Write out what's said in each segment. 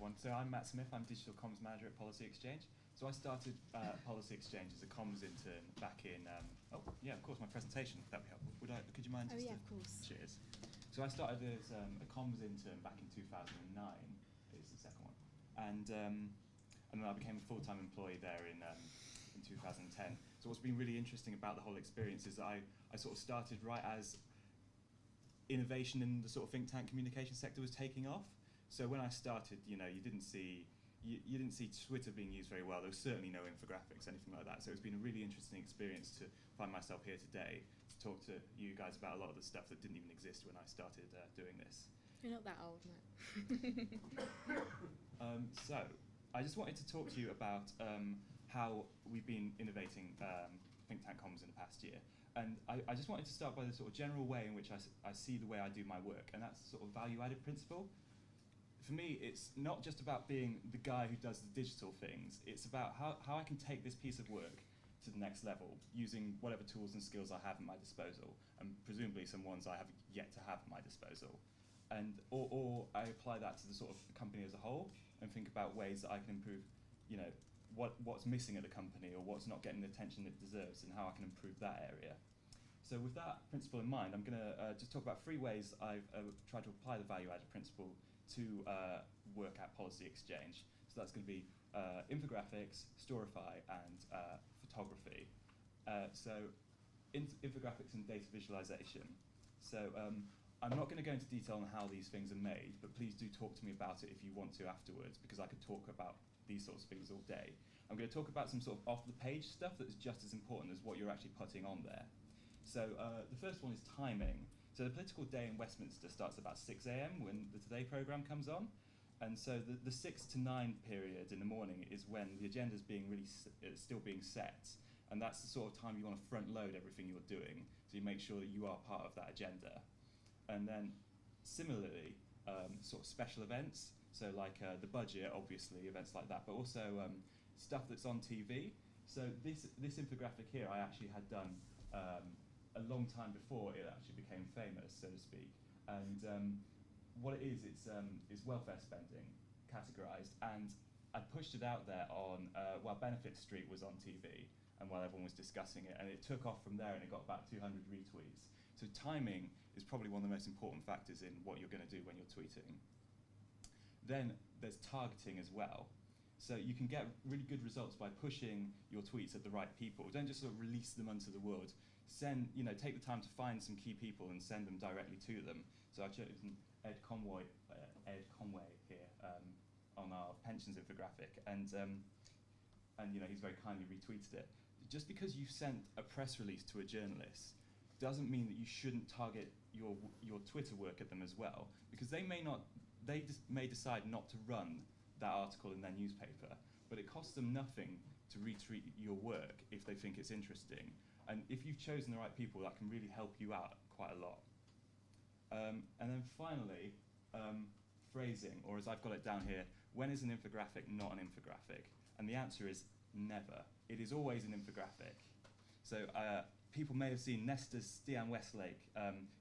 everyone. So I'm Matt Smith, I'm Digital Comms Manager at Policy Exchange. So I started Policy Exchange as a comms intern back in, oh yeah, of course, my presentation, that'd be helpful. Could you mind just of course. Cheers. So I started as a comms intern back in 2009, is the second one. And then I became a full-time employee there in 2010. So what's been really interesting about the whole experience is that I sort of started right as innovation in the sort of think tank communication sector was taking off. So when I started, you didn't see Twitter being used very well. There was certainly no infographics, anything like that. So it's been a really interesting experience to find myself here today to talk to you guys about a lot of the stuff that didn't even exist when I started doing this. You're not that old, Matt. So I just wanted to talk to you about how we've been innovating think tank comms in the past year. And I just wanted to start by the sort of general way in which I see the way I do my work, and that's the sort of value-added principle. For me, it's not just about being the guy who does the digital things, it's about how I can take this piece of work to the next level using whatever tools and skills I have at my disposal, and presumably some ones I have yet to have at my disposal. And or I apply that to the sort of company as a whole and think about ways that I can improve, what's missing at the company or what's not getting the attention it deserves and how I can improve that area. So with that principle in mind, I'm going to just talk about 3 ways I've tried to apply the value-added principle to work at Policy Exchange. So that's going to be infographics, Storify, and photography. So infographics and data visualization. So I'm not going to go into detail on how these things are made, but please do talk to me about it if you want to afterwards, because I could talk about these sorts of things all day. I'm going to talk about some sort of off-the-page stuff that's just as important as what you're actually putting on there. So the first one is timing. So the political day in Westminster starts about 6 a.m. when the Today programme comes on. And so the 6 to 9 period in the morning is when the agenda is being really still being set. And that's the sort of time you want to front load everything you're doing, so you make sure that you are part of that agenda. And then similarly, sort of special events, so like the budget, obviously, events like that, but also stuff that's on TV. So this infographic here I actually had done a long time before it actually became famous, so to speak. And what it is, it's welfare spending categorised, and I pushed it out there on while Benefit Street was on TV and while everyone was discussing it, and it took off from there and it got about 200 retweets. So timing is probably one of the most important factors in what you're going to do when you're tweeting. Then there's targeting as well. So you can get really good results by pushing your tweets at the right people. Don't just sort of release them onto the world. Take the time to find some key people and send them directly to them. So I've chosen Ed Conway here on our pensions infographic, and he's very kindly retweeted it. Just because you sent a press release to a journalist doesn't mean that you shouldn't target your Twitter work at them as well, because they may decide not to run that article in their newspaper, but it costs them nothing to retweet your work if they think it's interesting. And if you've chosen the right people, that can really help you out quite a lot. And then finally, phrasing, or as I've got it down here, when is an infographic not an infographic? And the answer is never. It is always an infographic. So people may have seen Nesta's Stian Westlake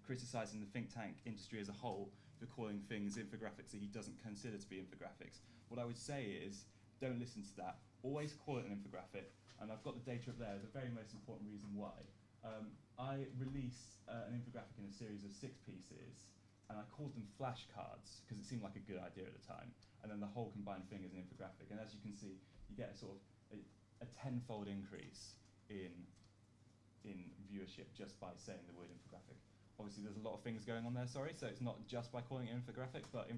criticising the think tank industry as a whole for calling things infographics that he doesn't consider to be infographics. What I would say is, don't listen to that. Always call it an infographic, and I've got the data up there, the very most important reason why. I released an infographic in a series of 6 pieces, and I called them flashcards because it seemed like a good idea at the time. And then the whole combined thing is an infographic, and as you can see, you get a sort of a 10-fold increase in viewership just by saying the word infographic. Obviously, there's a lot of things going on there, sorry, so it's not just by calling it infographic, but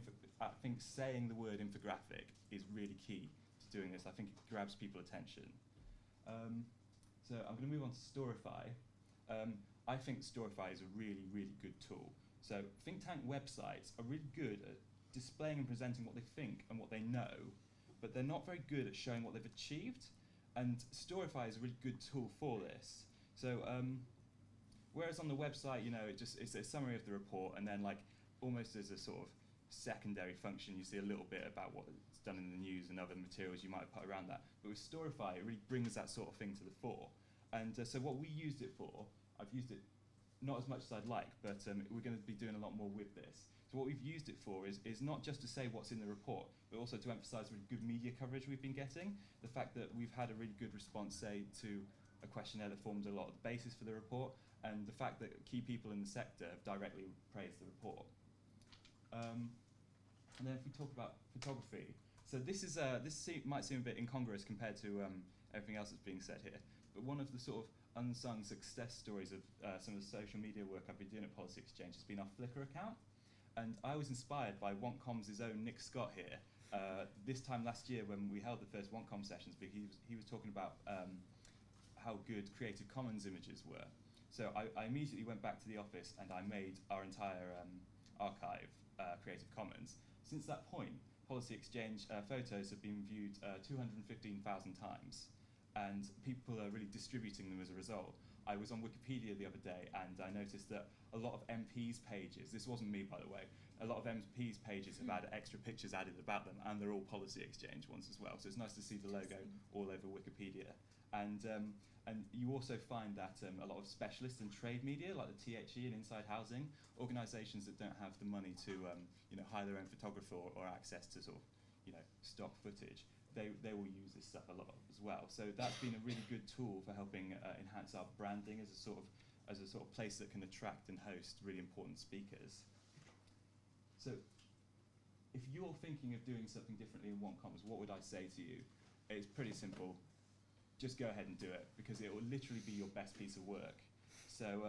I think saying the word infographic is really key to doing this. I think it grabs people's attention. So I'm going to move on to Storify. I think Storify is a really, really good tool. So think tank websites are really good at displaying and presenting what they think and what they know, but they're not very good at showing what they've achieved, and Storify is a really good tool for this. So whereas on the website, it's a summary of the report, and then almost as a sort of secondary function, you see a little bit about what's done in the news and other materials you might have put around that. But with Storify, it really brings that sort of thing to the fore. And so what we used it for, I've used it not as much as I'd like, but we're going to be doing a lot more with this. So what we've used it for is not just to say what's in the report, but also to emphasise really good media coverage we've been getting. The fact that we've had a really good response, say, to a questionnaire that formed a lot of the basis for the report, and the fact that key people in the sector have directly praised the report. And then if we talk about photography, so this might seem a bit incongruous compared to everything else that's being said here, but one of the sort of unsung success stories of some of the social media work I've been doing at Policy Exchange has been our Flickr account. And I was inspired by WonkComms' own Nick Scott here. This time last year when we held the first WonkComms sessions, he was talking about how good Creative Commons images were. So I immediately went back to the office and I made our entire archive Creative Commons. Since that point, Policy Exchange photos have been viewed 215,000 times, and people are really distributing them as a result. I was on Wikipedia the other day and I noticed that a lot of MPs' pages, this wasn't me by the way, a lot of MPs' pages have had extra pictures added about them, and they're all Policy Exchange ones as well. So it's nice to see the logo all over Wikipedia. And you also find that a lot of specialists in trade media, like the THE and Inside Housing, organisations that don't have the money to hire their own photographer or access to sort of stock footage, they will use this stuff a lot as well. So that's been a really good tool for helping enhance our branding as a sort of place that can attract and host really important speakers. So if you're thinking of doing something differently in WonkComms, what would I say to you? It's pretty simple. Just go ahead and do it, because it will literally be your best piece of work. So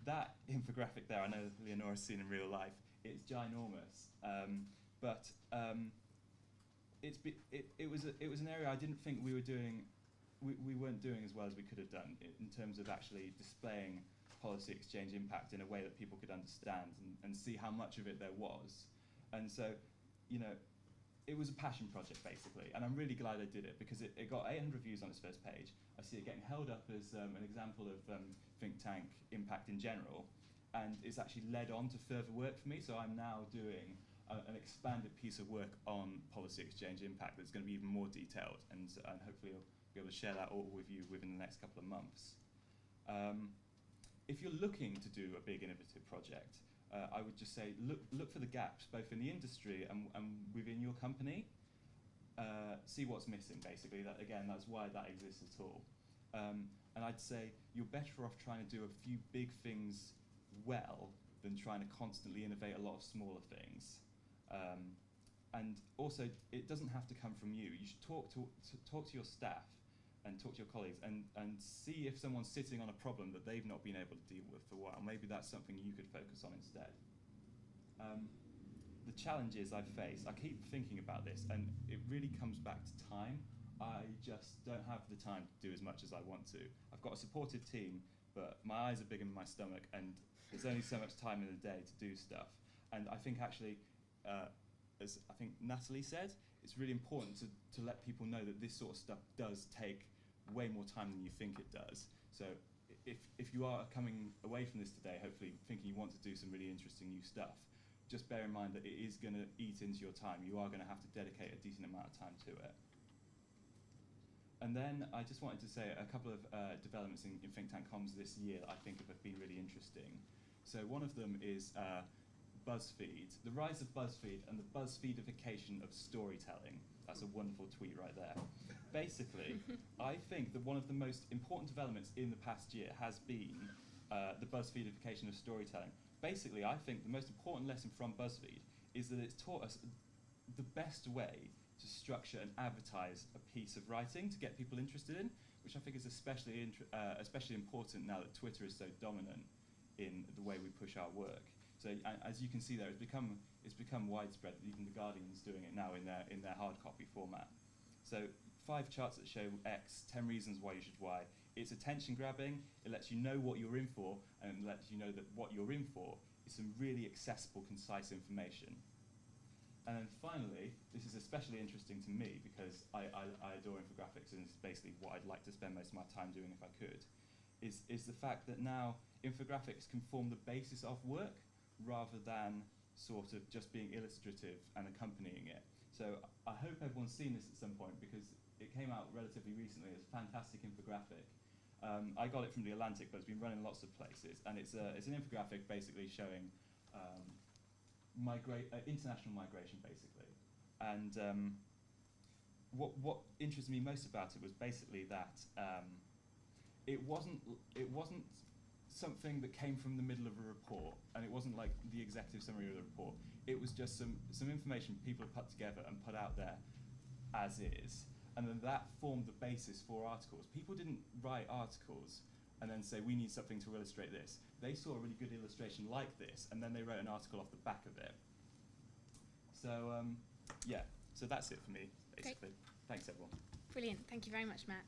that infographic there, I know Leonora's seen in real life, it's ginormous, but it was an area I didn't think we weren't doing as well as we could have done in terms of actually displaying Policy Exchange impact in a way that people could understand and see how much of it there was. And so, it was a passion project basically, and I'm really glad I did it, because it got 800 views on its first page. I see it getting held up as an example of think tank impact in general, and it's actually led on to further work for me. So I'm now doing an expanded piece of work on Policy Exchange impact that's going to be even more detailed, and hopefully I'll be able to share that all with you within the next couple of months. If you're looking to do a big innovative project, I would just say look for the gaps, both in the industry and within your company. See what's missing, basically. That's why that exists at all. And I'd say you're better off trying to do a few big things well than trying to constantly innovate a lot of smaller things. And also, it doesn't have to come from you. You should talk to your staff and talk to your colleagues and see if someone's sitting on a problem that they've not been able to deal with for a while. Maybe that's something you could focus on instead. The challenges I've faced, I keep thinking about this, and it really comes back to time. I just don't have the time to do as much as I want to. I've got a supportive team, but my eyes are bigger than my stomach, and there's only so much time in the day to do stuff. And I think actually, as I think Natalie said, it's really important to let people know that this sort of stuff does take way more time than you think it does. So if you are coming away from this today, hopefully thinking you want to do some really interesting new stuff, just bear in mind that it is going to eat into your time. You are going to have to dedicate a decent amount of time to it. And then I just wanted to say a couple of developments in think tank comms this year that I think have been really interesting. So one of them is BuzzFeed, the rise of BuzzFeed and the BuzzFeedification of storytelling. That's a wonderful tweet right there. Basically, I think that one of the most important developments in the past year has been the BuzzFeedification of storytelling. Basically, I think the most important lesson from BuzzFeed is that it's taught us the best way to structure and advertise a piece of writing to get people interested in, which I think is especially important now that Twitter is so dominant in the way we push our work. So as you can see there, it's become widespread. Even the Guardian's doing it now in their hard copy format. So 5 charts that show X, 10 reasons why you should Y. It's attention grabbing. It lets you know what you're in for, and it lets you know that what you're in for is some really accessible, concise information. And then finally, this is especially interesting to me because I adore infographics, and it's basically what I'd like to spend most of my time doing if I could, is the fact that now infographics can form the basis of work rather than sort of just being illustrative and accompanying it. So I hope everyone's seen this at some point, because it came out relatively recently. It's a fantastic infographic. I got it from The Atlantic, but it's been running lots of places, and it's an infographic basically showing international migration, basically. And what interested me most about it was basically that it wasn't something that came from the middle of a report, and it wasn't like the executive summary of the report. It was just some information people put together and put out there as is, and then that formed the basis for articles. People didn't write articles and then say, we need something to illustrate this. They saw a really good illustration like this, and then they wrote an article off the back of it. So yeah, so that's it for me, basically. Great. Thanks, everyone. Brilliant. Thank you very much, Matt.